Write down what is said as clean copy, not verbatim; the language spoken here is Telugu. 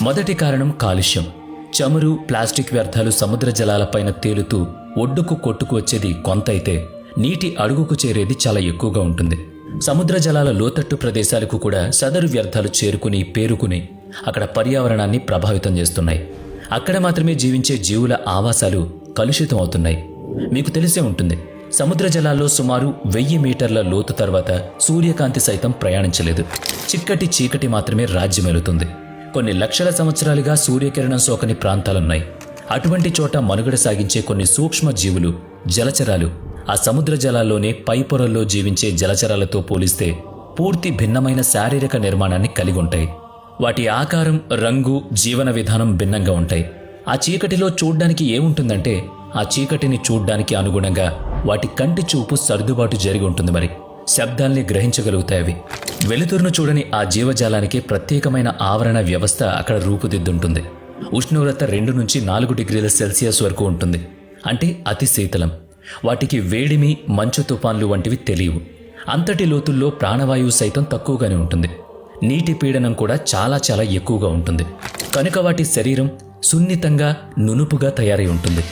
మొదటి కారణం కాలుష్యం. చమురు, ప్లాస్టిక్ వ్యర్థాలు సముద్ర జలాలపైన తేలుతూ ఒడ్డుకు కొట్టుకు వచ్చేది కొంత అయితే, నీటి అడుగుకు చేరేది చాలా ఎక్కువగా ఉంటుంది. సముద్ర జలాల లోతట్టు ప్రదేశాలకు కూడా సదరు వ్యర్థాలు చేరుకుని పేరుకుని అక్కడ పర్యావరణాన్ని ప్రభావితం చేస్తున్నాయి. అక్కడ మాత్రమే జీవించే జీవుల ఆవాసాలు కలుషితం అవుతున్నాయి. మీకు తెలిసే ఉంటుంది, సముద్ర జలాల్లో సుమారు 1000 మీటర్ల లోతు తర్వాత సూర్యకాంతి సైతం ప్రయాణించలేదు. చిక్కటి చీకటి మాత్రమే రాజ్యమేలుతుంది. కొన్ని లక్షల సంవత్సరాలుగా సూర్యకిరణం సోకని ప్రాంతాలున్నాయి. అటువంటి చోట మనుగడ సాగించే కొన్ని సూక్ష్మ జీవులు, జలచరాలు ఆ సముద్ర జలాల్లోనే పై పొరల్లో జీవించే జలచరాలతో పోలిస్తే పూర్తి భిన్నమైన శారీరక నిర్మాణాన్ని కలిగి ఉంటాయి. వాటి ఆకారం, రంగు, జీవన విధానం భిన్నంగా ఉంటాయి. ఆ చీకటిలో చూడ్డానికి ఏముంటుందంటే, ఆ చీకటిని చూడ్డానికి అనుగుణంగా వాటి కంటి చూపు సర్దుబాటు జరిగి ఉంటుంది. మరి శబ్దాల్ని గ్రహించగలుగుతాయి అవి. వెలుతురును చూడని ఆ జీవజాలానికి ప్రత్యేకమైన ఆవరణ వ్యవస్థ అక్కడ రూపుదిద్దుంటుంది. ఉష్ణోగ్రత 2 నుంచి 4 డిగ్రీల సెల్సియస్ వరకు ఉంటుంది. అంటే అతి శీతలం. వాటికి వేడిమి, మంచు తుఫాన్లు వంటివి తెలియవు. అంతటి లోతుల్లో ప్రాణవాయువు సైతం తక్కువగానే ఉంటుంది. నీటి పీడనం కూడా చాలా ఎక్కువగా ఉంటుంది. కనుక వాటి శరీరం సున్నితంగా, నునుపుగా తయారై ఉంటుంది.